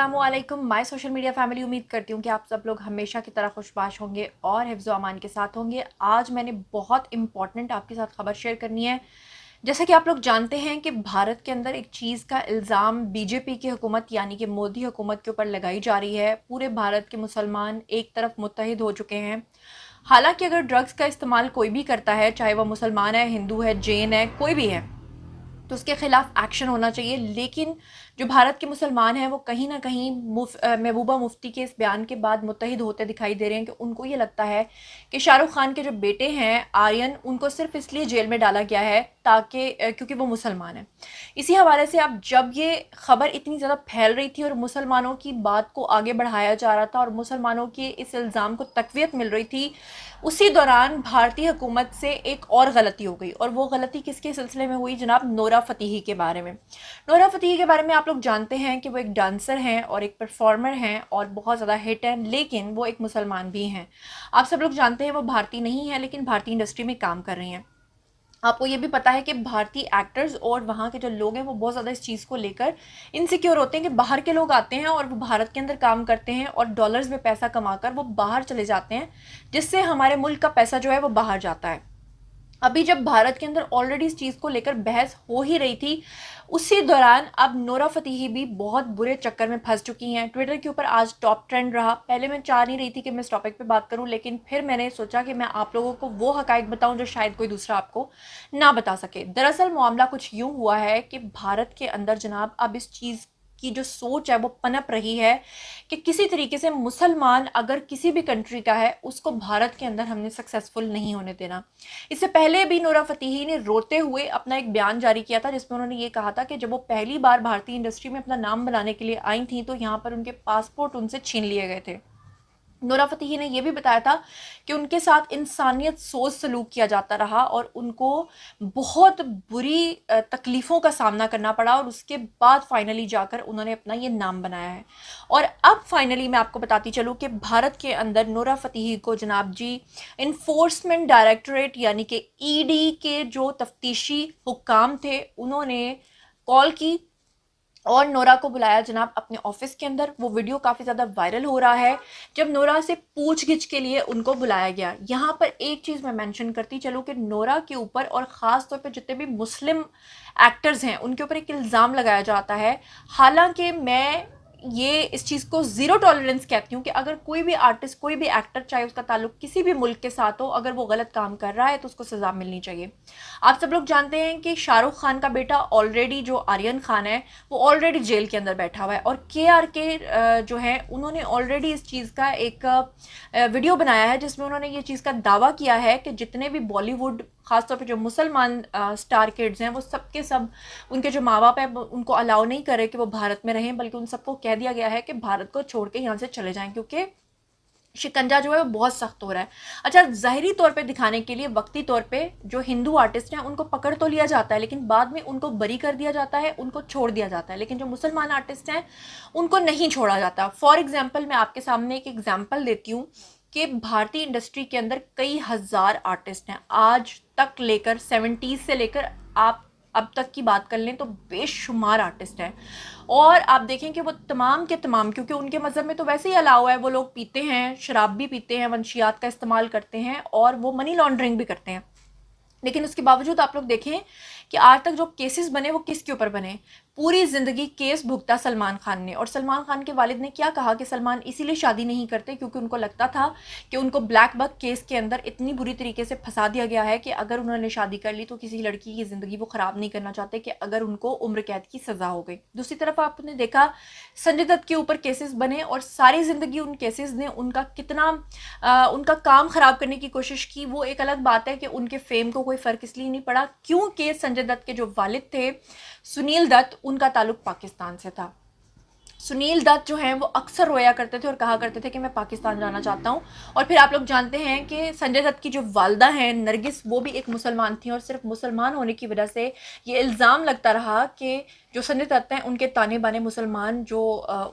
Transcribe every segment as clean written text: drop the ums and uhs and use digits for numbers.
अस्सलामुअलैकुम my social media family. उम्मीद करती हूँ कि आप सब लोग हमेशा की तरह खुशबाश होंगे और हिफ्ज़ व अमान के साथ होंगे। आज मैंने बहुत इंपॉर्टेंट आपके साथ खबर शेयर करनी है। जैसा कि आप लोग जानते हैं कि भारत के अंदर एक चीज़ का इल्ज़ाम बीजेपी की हुकूमत यानी कि मोदी हुकूमत के ऊपर लगाई जा रही है। पूरे भारत के मुसलमान एक तरफ मुत्तहिद हो चुके हैं। हालांकि अगर ड्रग्स का इस्तेमाल कोई भी करता है, चाहे वह मुसलमान है, हिंदू है, जैन है, कोई भी है, तो उसके खिलाफ एक्शन होना चाहिए। लेकिन जो भारत के मुसलमान हैं वो कहीं ना कहीं महबूबा मुफ्ती के इस बयान के बाद मुत्तहिद होते दिखाई दे रहे हैं कि उनको ये लगता है कि शाहरुख खान के जो बेटे हैं आर्यन, उनको सिर्फ इसलिए जेल में डाला गया है ताकि क्योंकि वो मुसलमान हैं। इसी हवाले से अब जब ये खबर इतनी ज़्यादा फैल रही थी और मुसलमानों की बात को आगे बढ़ाया जा रहा था और मुसलमानों के इस इल्ज़ाम को तक़वियत मिल रही थी, उसी दौरान भारतीय हुकूमत से एक और गलती हो गई। और वो गलती किसके सिलसिले में हुई जनाब? नोरा फतेही के बारे में। नोरा फतेही के बारे में आप लोग जानते हैं कि वो एक डांसर हैं और एक परफॉर्मर हैं और बहुत ज़्यादा हिट हैं, लेकिन वो एक मुसलमान भी हैं। आप सब लोग जानते हैं वो भारतीय नहीं है, लेकिन भारतीय इंडस्ट्री में काम कर रही हैं। आपको ये भी पता है कि भारतीय एक्टर्स और वहाँ के जो लोग हैं वो बहुत ज़्यादा इस चीज़ को लेकर इनसिक्योर होते हैं कि बाहर के लोग आते हैं और वो भारत के अंदर काम करते हैं और डॉलर्स में पैसा कमाकर वो बाहर चले जाते हैं, जिससे हमारे मुल्क का पैसा जो है वो बाहर जाता है। अभी जब भारत के अंदर ऑलरेडी इस चीज़ को लेकर बहस हो ही रही थी, उसी दौरान अब नोरा फतेही भी बहुत बुरे चक्कर में फंस चुकी हैं। ट्विटर के ऊपर आज टॉप ट्रेंड रहा। पहले मैं चाह नहीं रही थी कि मैं इस टॉपिक पे बात करूं, लेकिन फिर मैंने सोचा कि मैं आप लोगों को वो हकायक बताऊं जो शायद कोई दूसरा आपको ना बता सके। दरअसल मामला कुछ यूं हुआ है कि भारत के अंदर जनाब अब इस चीज़ की जो सोच है वो पनप रही है कि किसी तरीके से मुसलमान अगर किसी भी कंट्री का है, उसको भारत के अंदर हमने सक्सेसफुल नहीं होने देना। इससे पहले भी नोरा फतेही ने रोते हुए अपना एक बयान जारी किया था, जिसमें उन्होंने ये कहा था कि जब वो पहली बार भारतीय इंडस्ट्री में अपना नाम बनाने के लिए आई थी तो यहाँ पर उनके पासपोर्ट उनसे छीन लिए गए थे। नोरा फतेही ने यह भी बताया था कि उनके साथ इंसानियत सोच सलूक किया जाता रहा और उनको बहुत बुरी तकलीफ़ों का सामना करना पड़ा और उसके बाद फाइनली जाकर उन्होंने अपना ये नाम बनाया है। और अब फाइनली मैं आपको बताती चलूँ कि भारत के अंदर नोरा फतेही को जनाब जी इन्फोर्समेंट डायरेक्टरेट यानी कि ईडी के जो तफ्तीशी हुक्काम थे, उन्होंने कॉल की और नोरा को बुलाया जनाब अपने ऑफिस के अंदर। वो वीडियो काफ़ी ज़्यादा वायरल हो रहा है जब नोरा से पूछगिछ के लिए उनको बुलाया गया। यहाँ पर एक चीज़ मैं मेंशन करती चलूँ कि नोरा के ऊपर और ख़ास तौर पे जितने भी मुस्लिम एक्टर्स हैं उनके ऊपर एक इल्ज़ाम लगाया जाता है। हालांकि मैं ये इस चीज़ को ज़ीरो टॉलरेंस कहती हूँ कि अगर कोई भी आर्टिस्ट, कोई भी एक्टर, चाहे उसका ताल्लुक किसी भी मुल्क के साथ हो, अगर वो गलत काम कर रहा है तो उसको सज़ा मिलनी चाहिए। आप सब लोग जानते हैं कि शाहरुख खान का बेटा ऑलरेडी जो आर्यन खान है वो ऑलरेडी जेल के अंदर बैठा हुआ है और के जो है उन्होंने ऑलरेडी इस चीज़ का एक वीडियो बनाया है जिसमें उन्होंने ये चीज़ का दावा किया है कि जितने भी बॉलीवुड खासतौर पे जो मुसलमान स्टार किड्स हैं वो सब के सब, उनके जो माँ बाप हैं उनको अलाउ नहीं कर रहे कि वो भारत में रहें, बल्कि उन सबको कह दिया गया है कि भारत को छोड़ के यहाँ से चले जाएं, क्योंकि शिकंजा जो है वो बहुत सख्त हो रहा है। अच्छा, ज़ाहिरी तौर पे दिखाने के लिए वक्ती तौर पे जो हिंदू आर्टिस्ट हैं उनको पकड़ तो लिया जाता है, लेकिन बाद में उनको बरी कर दिया जाता है, उनको छोड़ दिया जाता है। लेकिन जो मुसलमान आर्टिस्ट हैं उनको नहीं छोड़ा जाता। फॉर एग्जाम्पल मैं आपके सामने एक एग्जाम्पल देती हूँ कि भारतीय इंडस्ट्री के अंदर कई हज़ार आर्टिस्ट हैं, आज तक लेकर 70s से लेकर आप अब तक की बात कर लें तो बेशुमार आर्टिस्ट हैं। और आप देखें कि वो तमाम के तमाम, क्योंकि उनके मज़हब में तो वैसे ही अलाउ है, वो लोग पीते हैं, शराब भी पीते हैं, मंशियात का इस्तेमाल करते हैं और वो मनी लॉन्ड्रिंग भी करते हैं। लेकिन उसके बावजूद आप लोग देखें कि आज तक जो केसेस बने वो किसके ऊपर बने? पूरी ज़िंदगी केस भुगता सलमान खान ने। और सलमान खान के वालिद ने क्या कहा कि सलमान इसीलिए शादी नहीं करते क्योंकि उनको लगता था कि उनको ब्लैक बक केस के अंदर इतनी बुरी तरीके से फंसा दिया गया है कि अगर उन्होंने शादी कर ली तो किसी लड़की की ज़िंदगी वो ख़राब नहीं करना चाहते कि अगर उनको उम्र कैद की सज़ा हो गई। दूसरी तरफ आपने देखा संजय दत्त के ऊपर केसेस बने और सारी ज़िंदगी उन केसेस ने उनका कितना उनका काम ख़राब करने की कोशिश की। वो एक अलग बात है कि उनके फेम को कोई फ़र्क इसलिए नहीं पड़ा क्योंकि संजय दत्त के जो वालिद थे सुनील दत्त, उनका ताल्लुक पाकिस्तान से था। सुनील दत्त जो हैं वो अक्सर रोया करते थे और कहा करते थे कि मैं पाकिस्तान जाना चाहता हूँ। और फिर आप लोग जानते हैं कि संजय दत्त की जो वालदा हैं नरगिस, वो भी एक मुसलमान थी और सिर्फ मुसलमान होने की वजह से ये इल्ज़ाम लगता रहा कि जो संजय दत्त हैं उनके ताने बाने मुसलमान जो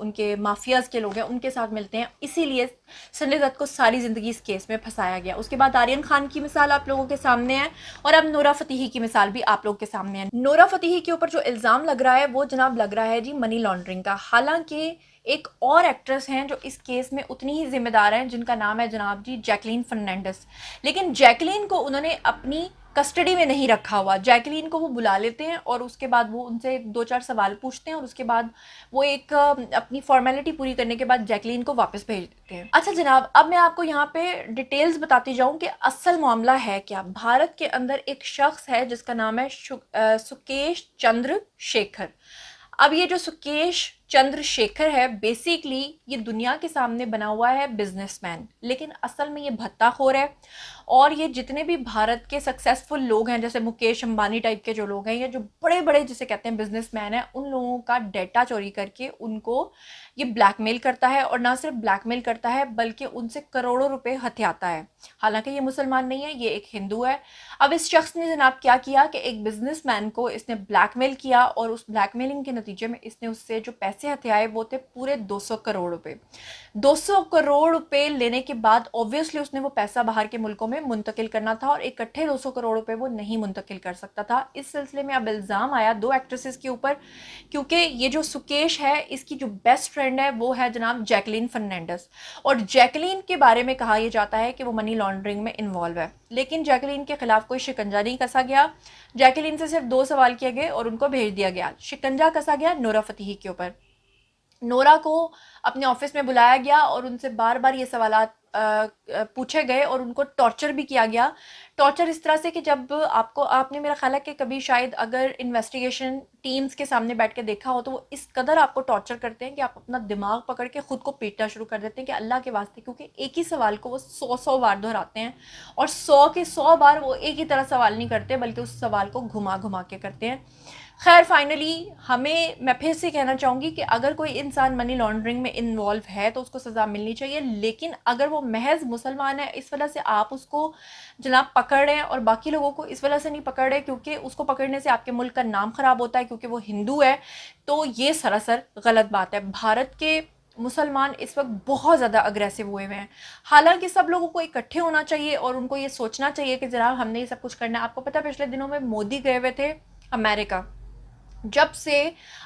उनके माफियाज़ के लोग हैं उनके साथ मिलते हैं, इसीलिए संजय दत्त को सारी ज़िंदगी इस केस में फंसाया गया। उसके बाद आर्यन खान की मिसाल आप लोगों के सामने है और अब नोरा फतेही की मिसाल भी आप लोगों के सामने है। नोरा फतेही के ऊपर जो इल्ज़ाम लग रहा है वो जनाब लग रहा है जी मनी लॉन्ड्रिंग का। हालांकि एक और एक्ट्रेस हैं जो इस केस में उतनी ही जिम्मेदार हैं, जिनका नाम है जनाब जी जैकलीन फर्नांडिस। लेकिन जैकलीन को उन्होंने अपनी कस्टडी में नहीं रखा हुआ। जैकलीन को वो बुला लेते हैं और उसके बाद वो उनसे 2-4 सवाल पूछते हैं और उसके बाद वो एक अपनी फॉर्मेलिटी पूरी करने के बाद जैकलीन को वापस भेज देते हैं। अच्छा जनाब, अब मैं आपको यहाँ पे डिटेल्स बताती जाऊँ कि असल मामला है क्या। भारत के अंदर एक शख्स है जिसका नाम है सुकेश चंद्र शेखर। अब ये जो सुकेश चंद्रशेखर है, बेसिकली ये दुनिया के सामने बना हुआ है बिजनेसमैन, लेकिन असल में ये भत्ताखोर है। और ये जितने भी भारत के सक्सेसफुल लोग हैं, जैसे मुकेश अंबानी टाइप के जो लोग हैं, या जो बड़े बड़े जिसे कहते हैं बिजनेसमैन हैं, उन लोगों का डेटा चोरी करके उनको ये ब्लैकमेल करता है। और ना सिर्फ ब्लैकमेल करता है बल्कि उनसे करोड़ों रुपए हथियाता है। हालांकि ये मुसलमान नहीं है, ये एक हिंदू है। अब इस शख्स ने जनाब क्या किया कि एक बिजनेसमैन को इसने ब्लैकमेल किया और उस ब्लैकमेलिंग के नतीजे में इसने उससे जो पैसे हथियाए वो थे पूरे 200 करोड़ रुपए। 200 करोड़ रुपए लेने के बाद ऑब्वियसली उसने वो पैसा बाहर के मुल्कों में मुंतकिल करना था और इकट्ठे 200 करोड़ रुपए वो नहीं मुंतकिल कर सकता था। इस सिलसिले में अब इल्ज़ाम आया 2 एक्ट्रेसेस के ऊपर, क्योंकि ये जो सुकेश है इसकी जो बेस्ट फ्रेंड है वो है जनाब जैकलीन फर्नांडिस। और जैकलीन के बारे में कहा यह जाता है कि वो मनी लॉन्ड्रिंग में इन्वॉल्व है, लेकिन जैकलीन के खिलाफ कोई शिकंजा नहीं कसा गया। जैकलीन से सिर्फ 2 सवाल किए गए और उनको भेज दिया गया। शिकंजा कसा गया नोरा फतेही के ऊपर। नोरा को अपने ऑफिस में बुलाया गया और उनसे बार बार ये सवालात पूछे गए और उनको टॉर्चर भी किया गया। टॉर्चर इस तरह से कि जब आपने मेरा ख्याल है कि कभी शायद अगर इन्वेस्टिगेशन टीम्स के सामने बैठ के देखा हो तो वो इस कदर आपको टॉर्चर करते हैं कि आप अपना दिमाग पकड़ के खुद को पीटना शुरू कर देते हैं कि अल्लाह के वास्ते, क्योंकि एक ही सवाल को वो 100 बार दोहराते हैं और 100 के 100 बार वो एक ही तरह सवाल नहीं करते बल्कि उस सवाल को घुमा घुमा के करते हैं। खैर फाइनली मैं फिर से कहना चाहूँगी कि अगर कोई इंसान मनी लॉन्ड्रिंग में इन्वॉल्व है तो उसको सज़ा मिलनी चाहिए, लेकिन अगर वो महज मुसलमान है इस वजह से आप उसको जनाब पकड़ रहे हैं और बाकी लोगों को इस वजह से नहीं पकड़ रहे क्योंकि उसको पकड़ने से आपके मुल्क का नाम ख़राब होता है क्योंकि वो हिंदू है, तो ये सरासर गलत बात है। भारत के मुसलमान इस वक्त बहुत ज़्यादा अग्रेसिव हुए हुए हैं। हालांकि सब लोगों को इकट्ठे होना चाहिए और उनको ये सोचना चाहिए कि जनाब हमने ये सब कुछ करना है। आपको पता है पिछले दिनों में मोदी गए हुए थे अमेरिका। जब से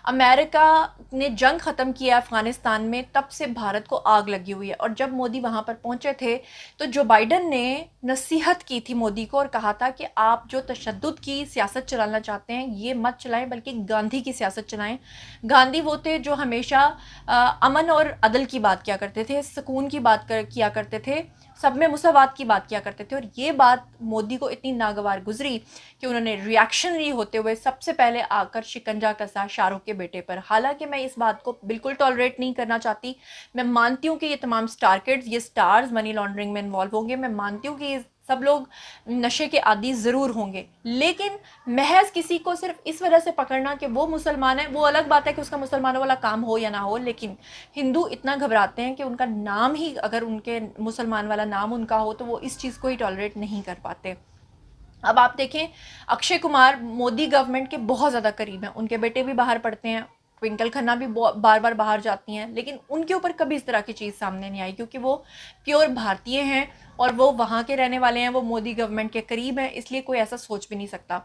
अमेरिका ने जंग ख़त्म किया अफ़गानिस्तान में तब से भारत को आग लगी हुई है। और जब मोदी वहाँ पर पहुँचे थे तो जो बाइडन ने नसीहत की थी मोदी को और कहा था कि आप जो तशद्दुद की सियासत चलाना चाहते हैं ये मत चलाएं बल्कि गांधी की सियासत चलाएं। गांधी वो थे जो हमेशा अमन और अदल की बात किया करते थे, सुकून की बात किया करते थे, सब में मुसावात की बात किया करते थे। और ये बात मोदी को इतनी नागवार गुजरी कि उन्होंने रिएक्शनरी होते हुए सबसे पहले आकर शिकंजा कसा शाहरुख के बेटे पर। हालांकि मैं इस बात को बिल्कुल टॉलरेट नहीं करना चाहती। मैं मानती हूँ कि ये तमाम स्टार किड्स, ये स्टार्स मनी लॉन्ड्रिंग में इन्वॉल्व होंगे। मैं मानती हूँ कि ये सब लोग नशे के आदी ज़रूर होंगे, लेकिन महज किसी को सिर्फ इस वजह से पकड़ना कि वो मुसलमान है, वो अलग बात है कि उसका मुसलमानों वाला काम हो या ना हो, लेकिन हिंदू इतना घबराते हैं कि उनका नाम ही अगर उनके मुसलमान वाला नाम उनका हो तो वो इस चीज़ को ही टॉलरेट नहीं कर पाते। अब आप देखें, अक्षय कुमार मोदी गवर्नमेंट के बहुत ज़्यादा करीब हैं, उनके बेटे भी बाहर पढ़ते हैं, ट्विंकल खन्ना भी बार बार बाहर जाती हैं, लेकिन उनके ऊपर कभी इस तरह की चीज़ सामने नहीं आई क्योंकि वो प्योर भारतीय हैं और वो वहाँ के रहने वाले हैं, वो मोदी गवर्नमेंट के करीब हैं, इसलिए कोई ऐसा सोच भी नहीं सकता।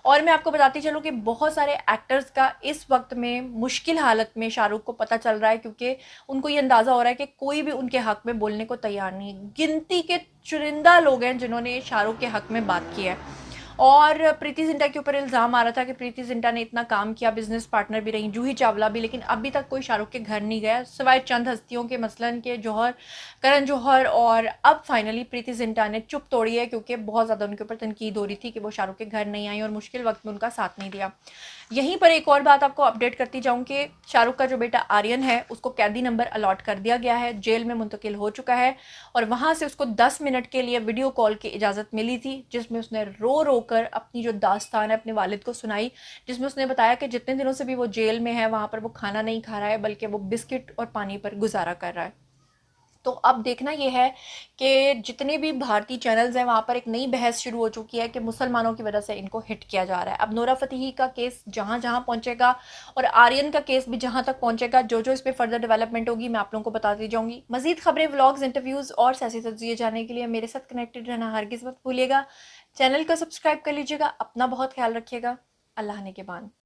और मैं आपको बताती चलूँ कि बहुत सारे एक्टर्स का इस वक्त में मुश्किल हालत में शाहरुख को पता चल रहा है क्योंकि उनको ये अंदाज़ा हो रहा है कि कोई भी उनके हक़ में बोलने को तैयार नहीं है। गिनती के चुनिंदा लोग हैं जिन्होंने शाहरुख के हक़ में बात की है। और प्रीति जिंटा के ऊपर इल्ज़ाम आ रहा था कि प्रीति जिंटा ने इतना काम किया, बिजनेस पार्टनर भी रही, जूही चावला भी, लेकिन अभी तक कोई शाहरुख के घर नहीं गया सिवाय चंद हस्तियों के, मसलन के जौहर, करण जौहर। और अब फाइनली प्रीति जिंटा ने चुप तोड़ी है क्योंकि बहुत ज़्यादा उनके ऊपर तनकीद हो रही थी कि वो शाहरुख के घर नहीं आई और मुश्किल वक्त में उनका साथ नहीं दिया। यहीं पर एक और बात आपको अपडेट करती जाऊँ कि शाहरुख का जो बेटा आर्यन है उसको कैदी नंबर अलॉट कर दिया गया है, जेल में मुंतकिल हो चुका है और वहाँ से उसको 10 मिनट के लिए वीडियो कॉल की इजाज़त मिली थी जिसमें उसने रो रो कर अपनी जो दास्तान है अपने वालिद को सुनाई, जिसमें उसने बताया कि जितने दिनों से भी वो जेल में है वहाँ पर वो खाना नहीं खा रहा है बल्कि वो बिस्किट और पानी पर गुजारा कर रहा है। तो अब देखना ये है कि जितने भी भारतीय चैनल्स हैं वहाँ पर एक नई बहस शुरू हो चुकी है कि मुसलमानों की वजह से इनको हिट किया जा रहा है। अब नोरा फतेही का केस जहाँ जहाँ पहुँचेगा और आर्यन का केस भी जहाँ तक पहुँचेगा, जो जो इस पर फर्दर डेवलपमेंट होगी मैं आप लोगों को बताती जाऊँगी। मजीद खबरें, व्लॉग्स, इंटरव्यूज़ और सियासी तज्ज़िये जानने के लिए मेरे साथ कनेक्टेड रहना हरगिज़ मत भूलिएगा। चैनल को सब्सक्राइब कर लीजिएगा। अपना बहुत ख्याल रखिएगा। अल्लाह ने के बान।